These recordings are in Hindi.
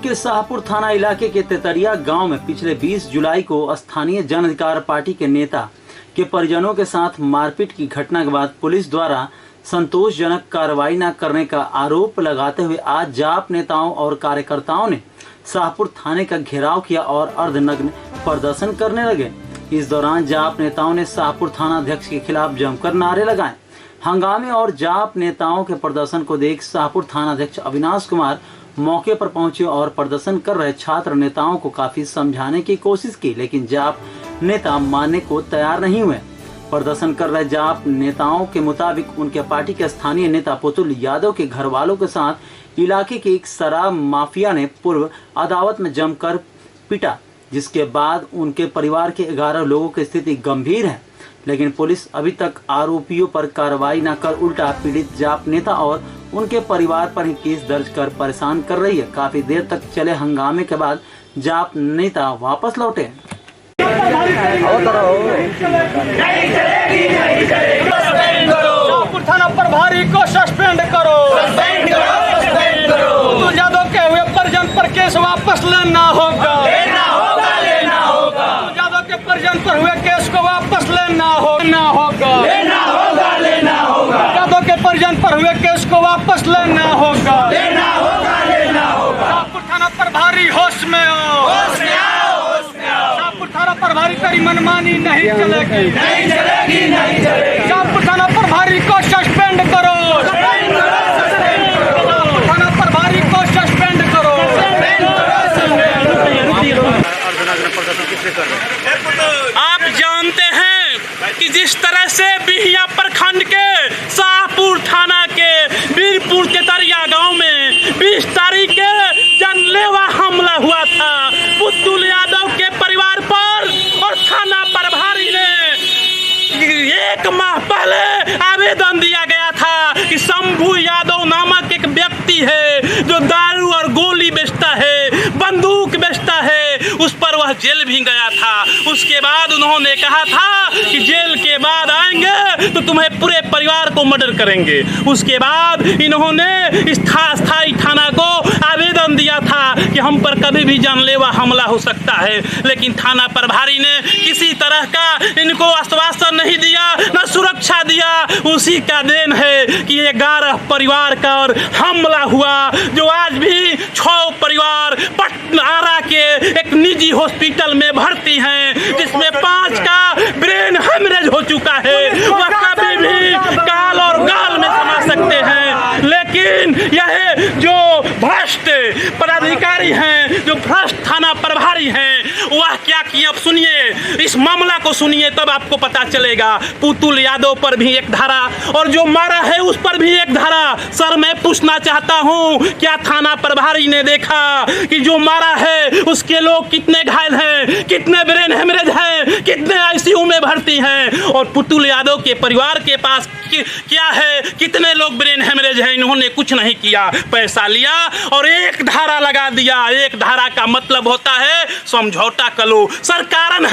के शाहपुर थाना इलाके के तेतरिया गांव में पिछले 20 जुलाई को स्थानीय जन अधिकार पार्टी के नेता के परिजनों के साथ मारपीट की घटना के बाद पुलिस द्वारा संतोषजनक कार्रवाई न करने का आरोप लगाते हुए आज जाप नेताओं और कार्यकर्ताओं ने शाहपुर थाने का घेराव किया और अर्धनग्न प्रदर्शन करने लगे। इस दौरान जाप नेताओं ने शाहपुर थाना अध्यक्ष के खिलाफ जमकर नारे लगाए। हंगामे और जाप नेताओं के प्रदर्शन को देख शाहपुर थाना अध्यक्ष अविनाश कुमार मौके पर पहुंचे और प्रदर्शन कर रहे छात्र नेताओं को काफी समझाने की कोशिश की, लेकिन जाप नेता मानने को तैयार नहीं हुए। प्रदर्शन कर रहे जाप नेताओं के मुताबिक उनके पार्टी के स्थानीय नेता पुतुल यादव के घर वालों के साथ इलाके के एक शराब माफिया ने पूर्व अदावत में जमकर पीटा, जिसके बाद उनके परिवार के 11 लोगों की स्थिति गंभीर है। लेकिन पुलिस अभी तक आरोपियों पर कार्रवाई न कर उल्टा पीड़ित जाप नेता और उनके परिवार पर ही केस दर्ज कर परेशान कर रही है। काफी देर तक चले हंगामे के बाद जाप नेता वापस लौटे। शाहपुर थाना प्रभारी को सस्पेंड करो। पुतुल यादव के हुए परिजन पर केस वापस लेना होगा। पुतुल यादव के परिजन पर हुए केस को वापस लेना होगा। यादव के परिजन पर हुए केस को वापस लेना होगा। शाहपुर थाना प्रभारी होश में आओ। शाहपुर थाना प्रभारी तेरी मनमानी नहीं चलेगी। शाहपुर थाना प्रभारी को सस्पेंड करो। शाहपुर थाना प्रभारी को सस्पेंड करो। आप जानते हैं कि जिस तरह से बिहिया प्रखंड के शाहपुर थाना के वीरपुर तेतरिया गांव में 20 तारीख के जानलेवा हमला हुआ था पुतुल यादव के परिवार पर, और थाना प्रभारी ने 1 माह पहले आवेदन दिया गया था कि शंभू यादव नामक एक व्यक्ति है जो दारू और गोली बेचता है, बंदूक बेचता है, उस पर वह जेल भी गया था। उसके बाद उन्होंने कहा था कि जेल के बाद आएंगे तो तुम्हें पूरे परिवार को मर्डर करेंगे। उसके बाद इन्होंने स्थायी थाना को आवेदन दिया था कि हम पर कभी भी जानलेवा हमला हो सकता है, लेकिन थाना प्रभारी ने किसी तरह का इनको आश्वासन नहीं दिया, न सुरक्षा दिया। उसी का देन है कि 11 परिवार का और हमला हुआ, जो आज भी 6 परिवार आरा के एक निजी हॉस्पिटल में भर्ती हैं, जिसमें 5 का ब्रेन हेमरेज हो चुका है। वह कभी भी काल और गाल में समा सकते हैं, लेकिन यह जो भ्रष्ट पदाधिकारी हैं, जो भ्रष्ट थाना प्रभारी हैं, वह क्या किए अब सुनिए, इस मामला को सुनिए तब आपको पता चलेगा। पुतुल यादव पर भी एक धारा और जो मारा है उस पर भी एक धारा। सर मैं पूछना चाहता हूं, क्या थाना प्रभारी ने देखा कि जो मारा है उसके लोग कितने घायल हैं, कितने ब्रेन हेमरेज हैं, कितने आईसीयू में भर्ती हैं, और पुतुल यादव के परिवार के पास क्या है, कितने लोग ब्रेन हेमरेज हैं? इन्होंने कुछ नहीं किया, पैसा लिया और एक धारा लगा दिया। एक धारा का मतलब होता है समझौता करो। सर कारण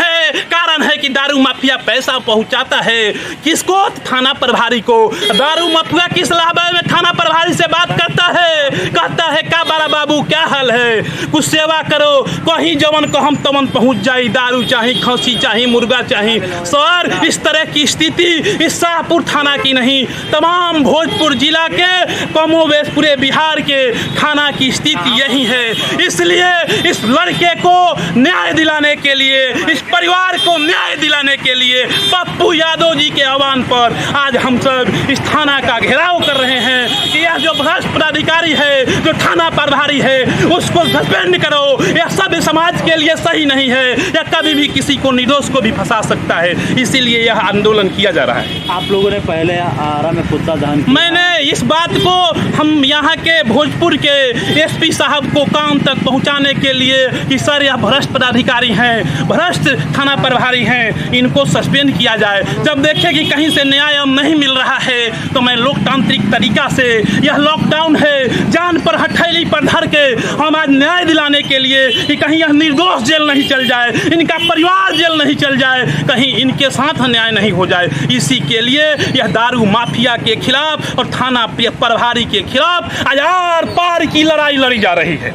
है कि दारू माफिया पैसा पहुंचाता है किसको? थाना प्रभारी को। दारू माफिया किस लाभ में थाना प्रभारी से बात करता है, कहता है का बड़ा बाबू क्या हाल है, कुछ सेवा करो, कहीं जवन को हम तमन पहुंच जाए, दारू चाहिए, खसी चाहिए, मुर्गा चाहिए। सर इस तरह की स्थिति इस शाहपुर थाना की नहीं, तमाम भोजपुर जिला के कमोबेश पूरे बिहार के थाना की स्थिति यही है। इसलिए इस लड़के को न्याय दिलाने के लिए, इस परिवार को न्याय दिलाने के लिए पप्पू यादव जी के आह्वान पर आज हम सब इस थाना का घेराव कर रहे हैं कि यह जो भ्रष्ट पदाधिकारी है, जो थाना प्रभारी है, उसको सस्पेंड करो। यह सब समाज के लिए सही नहीं है, यह कभी भी किसी को निर्दोष को भी फंसा सकता है। इसीलिए यह आंदोलन किया जा रहा है। आप लोगों ने पहले आरा में पुतला दहन किया। मैंने इस बात को हम यहाँ के भोजपुर के एसपी साहब को कान तक पहुँचाने के लिए कि सर यह भ्रष्ट पदाधिकारी हैं, भ्रष्ट थाना प्रभारी हैं, इनको सस्पेंड किया जाए। जब देखे कि कहीं से न्याय नहीं मिल रहा है तो मैं लोकतांत्रिक तरीका से, यह लॉकडाउन है, जान पर हथेली पर धर के हम आज न्याय दिलाने के लिए कि कहीं यह निर्दोष जेल नहीं चल जाए, इनका परिवार जेल नहीं चल जाए, कहीं इनके साथ अन्याय नहीं हो जाए। इसी के लिए यह दारू माफिया के खिलाफ और थाना प्रभारी के खिलाफ आज आर पार की लड़ाई लड़ी जा रही है।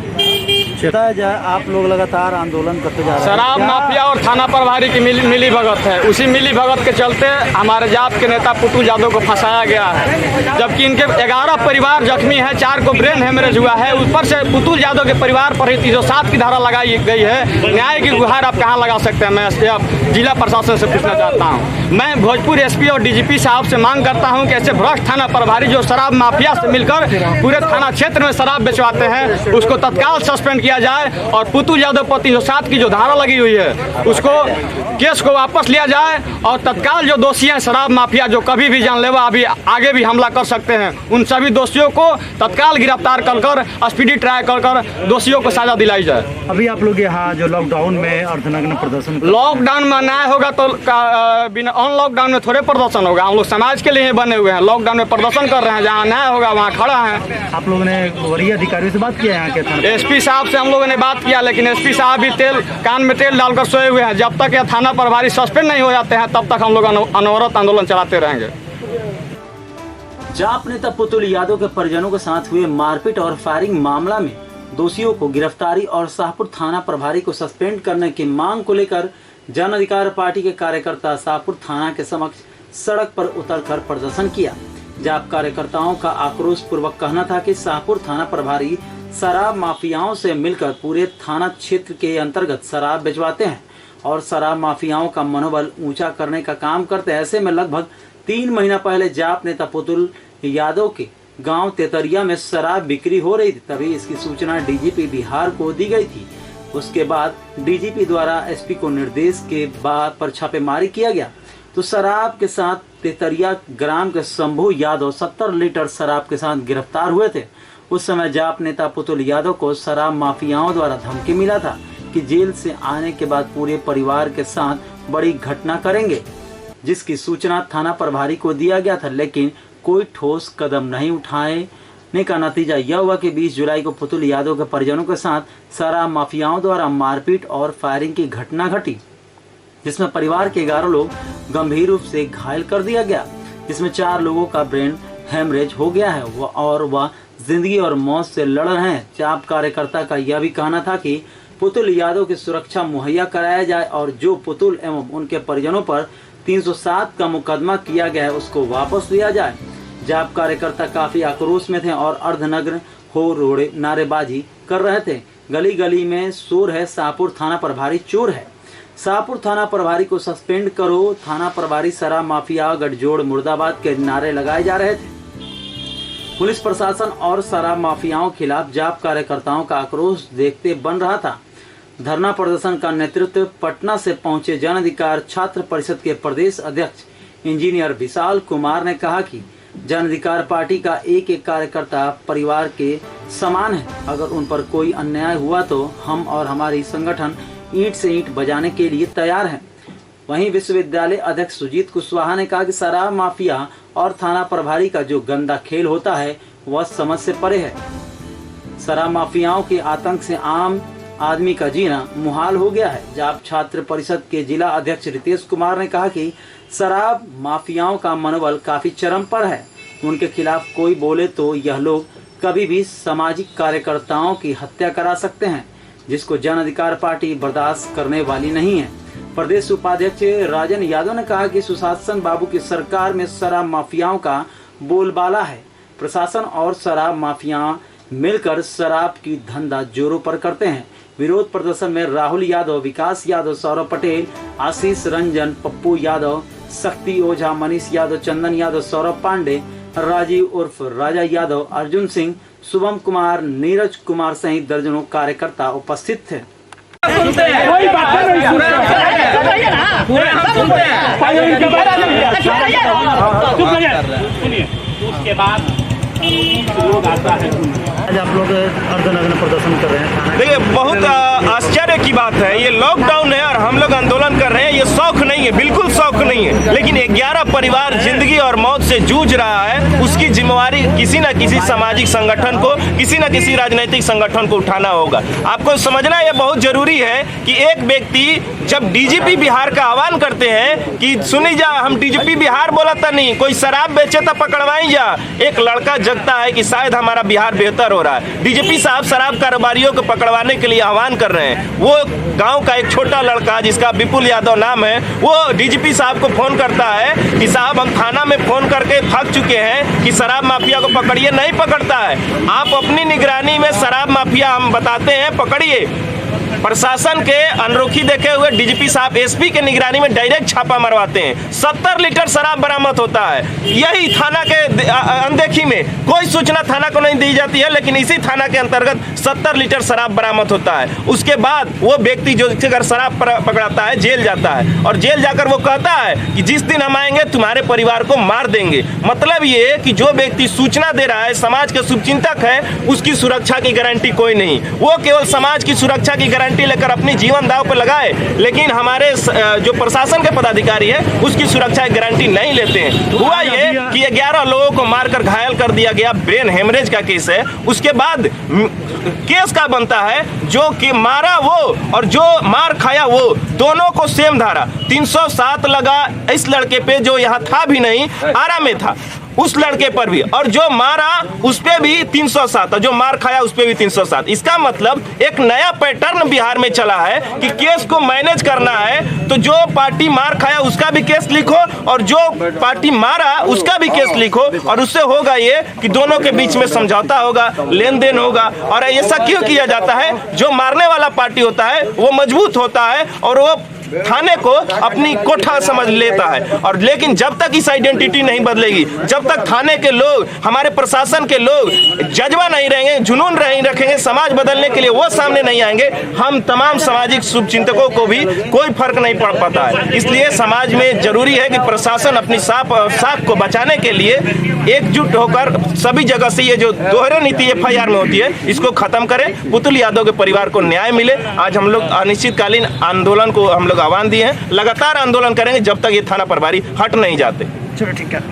आप लोग लगातार आंदोलन करते जा रहे हैं। शराब माफिया और थाना प्रभारी की मिली भगत है। उसी मिली भगत के चलते हमारे जात के नेता पुतुल यादव को फंसाया गया है, जबकि इनके 11 परिवार जख्मी है, 4 को ब्रेन हेमरेज हुआ है। ऊपर से पुतुल यादव के परिवार पर ही 307 की धारा लगाई गई है। न्याय की गुहार आप कहाँ लगा सकते हैं? मैं जिला प्रशासन से पूछना चाहता हूँ। मैं भोजपुर एसपी और डीजीपी साहब से मांग करता हूँ कि ऐसे भ्रष्ट थाना प्रभारी जो शराब माफिया से मिलकर पूरे थाना क्षेत्र में शराब बेचवाते हैं, उसको तत्काल सस्पेंड किया जाए और पुतुल यादव पर 307 की जो धारा लगी हुई है उसको केस को वापस लिया जाए और तत्काल जो दोषी हैं शराब माफिया जो कभी भी जानलेवा अभी आगे भी हमला कर सकते हैं, उन सभी दोषियों को तत्काल गिरफ्तार कर स्पीडी ट्रायल कर दोषियों को सजा दिलाई जाए। अभी आप लोग यहाँ जो लॉकडाउन में अर्धनग्न प्रदर्शन, लॉकडाउन में न्याय होगा तो बिना ऑन लॉकडाउन में थोड़े प्रदर्शन होगा। हम लोग समाज के लिए बने हुए हैं, लॉकडाउन में प्रदर्शन कर रहे हैं, जहाँ न्याय होगा वहाँ खड़ा है। आप लोगों ने वरीय अधिकारियों से बात किया यहाँ के थाना? एसपी साहब से हम लोगों ने बात किया, लेकिन एसपी साहब भी कान में तेल डालकर सोए हुए हैं। जब तक यह थाना प्रभारी सस्पेंड नहीं हो जाते हैं तब तक हम लोग अनवरत आंदोलन चलाते रहेंगे। जाप नेता पुतुल यादव के परिजनों के साथ हुए मारपीट और फायरिंग मामला में दोषियों को गिरफ्तारी और शाहपुर थाना प्रभारी को सस्पेंड करने की मांग को लेकर जन अधिकार पार्टी के कार्यकर्ता शाहपुर थाना के समक्ष सड़क पर उतरकर प्रदर्शन किया। जाप कार्यकर्ताओं का आक्रोश पूर्वक कहना था कि शाहपुर थाना प्रभारी शराब माफियाओं से मिलकर पूरे थाना क्षेत्र के अंतर्गत शराब भिजवाते हैं और शराब माफियाओं का मनोबल ऊंचा करने का काम करते हैं। ऐसे में लगभग 3 महीना पहले जाप नेता पुतुल यादव के गांव तेतरिया में शराब बिक्री हो रही थी, तभी इसकी सूचना डीजीपी बिहार को दी गई थी। उसके बाद डीजीपी द्वारा एसपी को निर्देश के बाद पर छापेमारी किया गया तो शराब के साथ तेतरिया ग्राम के शंभू यादव 70 लीटर शराब के साथ गिरफ्तार हुए थे। उस समय जाप नेता पुतुल यादव को शराब माफियाओं द्वारा धमकी मिला था कि जेल से आने के बाद पूरे परिवार के साथ बड़ी घटना करेंगे, जिसकी सूचना थाना प्रभारी को दिया गया था, लेकिन कोई ठोस कदम नहीं उठाने का नतीजा यह हुआ कि 20 जुलाई को पुतुल यादव के परिजनों के साथ शराब माफियाओं द्वारा मारपीट और फायरिंग की घटना घटी, जिसमें परिवार के 11 लोग गंभीर रूप से घायल कर दिया गया, जिसमें 4 लोगों का ब्रेन हेमरेज हो गया है और वह जिंदगी और मौत से लड़ रहे हैं। जाप कार्यकर्ता का यह भी कहना था कि पुतुल यादव की सुरक्षा मुहैया कराया जाए और जो पुतुल एवं उनके परिजनों पर 307 का मुकदमा किया गया है उसको वापस लिया जाए। जाप कार्यकर्ता काफी आक्रोश में थे और अर्धनग्न हो रोड़े नारेबाजी कर रहे थे। गली गली में शोर है, शाहपुर थाना प्रभारी चोर है, शाहपुर थाना प्रभारी को सस्पेंड करो, थाना प्रभारी शराब माफिया गठजोड़ मुर्दाबाद के नारे लगाए जा रहे थे। पुलिस प्रशासन और शराब माफियाओं के खिलाफ जाप कार्यकर्ताओं का आक्रोश देखते बन रहा था। धरना प्रदर्शन का नेतृत्व पटना से पहुंचे जन अधिकार छात्र परिषद के प्रदेश अध्यक्ष इंजीनियर विशाल कुमार ने कहा कि जन अधिकार पार्टी का एक एक कार्यकर्ता परिवार के समान है। अगर उन पर कोई अन्याय हुआ तो हम और हमारी संगठन ईंट से ईंट बजाने के लिए तैयार हैं। वहीं विश्वविद्यालय अध्यक्ष सुजीत कुशवाहा ने कहा कि शराब माफिया और थाना प्रभारी का जो गंदा खेल होता है वह समझ से परे है। शराब माफियाओं के आतंक से आम आदमी का जीना मुहाल हो गया है। जाप छात्र परिषद के जिला अध्यक्ष रितेश कुमार ने कहा कि शराब माफियाओं का मनोबल काफी चरम पर है। उनके खिलाफ कोई बोले तो यह लोग कभी भी सामाजिक कार्यकर्ताओं की हत्या करा सकते हैं, जिसको जन अधिकार पार्टी बर्दाश्त करने वाली नहीं है। प्रदेश उपाध्यक्ष राजन यादव ने कहा कि सुशासन बाबू की सरकार में शराब माफियाओं का बोलबाला है। प्रशासन और शराब माफिया मिलकर शराब की धंधा जोरों पर करते हैं। विरोध प्रदर्शन में राहुल यादव, विकास यादव, सौरभ पटेल, आशीष रंजन, पप्पू यादव, शक्ति ओझा, मनीष यादव, चंदन यादव, सौरभ पांडे, राजीव उर्फ राजा यादव, अर्जुन सिंह, शुभम कुमार, नीरज कुमार सहित दर्जनों कार्यकर्ता उपस्थित थे। कोई बात नहीं सुनिए, उसके बाद लोग आता है। आज आप लोग अर्धनग्न प्रदर्शन कर रहे हैं। देखिए, बहुत आश्चर्य की बात है, ये लॉकडाउन है और हम लोग आंदोलन कर रहे हैं। ये शौक नहीं है, बिल्कुल शौक नहीं है, लेकिन 11 परिवार जिंदगी और मौत से जूझ रहा है, उसकी जिम्मेवारी किसी न किसी सामाजिक संगठन को, किसी न किसी राजनीतिक संगठन को उठाना होगा। आपको समझना यह बहुत जरूरी है कि एक व्यक्ति जब डीजीपी बिहार का आह्वान करते हैं कि सुनी जा, हम डीजीपी बिहार बोला था नहीं, कोई शराब बेचे तो पकड़वाई जा, एक लड़का जगता है कि शायद हमारा बिहार बेहतर हो रहा है। डीजीपी साहब शराब कारोबारियों को पकड़वाने के लिए आह्वान कर रहे हैं। वो गांव का एक छोटा लड़का जिसका विपुल यादव नाम है, वो डीजीपी साहब को फोन करता है कि साहब हम थाना में फोन करके थक चुके हैं कि शराब माफिया को पकड़िए, नहीं पकड़ता है। आप अपनी निगरानी में शराब माफिया हम बताते हैं पकड़िए। प्रशासन के अनरोखी देखे हुए डीजीपी साहब एसपी के निगरानी में डायरेक्ट छापा मरवाते हैं। 70 लीटर शराब बरामद होता है। यही थाना के अनदेखी में कोई सूचना थाना को नहीं दी जाती है, लेकिन इसी थाना के अंतर्गत 70 लीटर शराब बरामद होता है। उसके बाद वो व्यक्ति जो अगर शराब पकड़ाता है जेल जाता है, और जेल जाकर वो कहता है कि जिस दिन हम आएंगे तुम्हारे परिवार को मार देंगे। मतलब ये कि जो व्यक्ति सूचना दे रहा है, समाज के शुभचिंतक है, उसकी सुरक्षा की गारंटी कोई नहीं। वो केवल समाज की सुरक्षा की गारंटी लेकर अपनी जीवन दांव पर लगाए, लेकिन हमारे जो प्रशासन के पदाधिकारी है उसकी सुरक्षा की गारंटी नहीं लेते हैं। हुआ ये कि 11 लोगों को मारकर घायल कर दिया गया, ब्रेन हेमरेज का केस है। उसके बाद केस का बनता है जो कि मारा वो और जो मार खाया वो, दोनों को सेम धारा 307 लगा इस लड़के पे जो यहाँ था भी नहीं, आरा में था, उस लड़के पर भी, और जो मारा उस पे भी 307, जो मार खाया उस पे भी 307। इसका मतलब एक नया पैटर्न बिहार में चला है कि केस को मैनेज करना है तो जो पार्टी मार खाया उसका भी केस लिखो और जो पार्टी मारा उसका भी केस लिखो, और उससे होगा ये कि दोनों के बीच में समझौता होगा, लेन देन होगा। और ऐसा क्यों किया जाता है? जो मारने वाला पार्टी होता है वो मजबूत होता है और वो थाने को अपनी कोठा समझ लेता है। और लेकिन जब तक इस आइडेंटिटी नहीं बदलेगी, जब तक थाने के लोग, हमारे प्रशासन के लोग जज्बा नहीं रहेंगे, जुनून नहीं रखेंगे समाज बदलने के लिए, वो सामने नहीं आएंगे, हम तमाम सामाजिक शुभचिंतकों को भी कोई फर्क नहीं पड़ पाता है। इसलिए समाज में जरूरी है कि प्रशासन अपनी साख को बचाने के लिए एकजुट होकर सभी जगह से ये जो दोहरे नीति FIR में होती है इसको खत्म करे, पुतुल यादव के परिवार को न्याय मिले। आज हम लोग अनिश्चितकालीन आंदोलन को हम लोग आह्वान दिए हैं, लगातार आंदोलन करेंगे जब तक ये थाना प्रभारी हट नहीं जाते। चलो ठीक है।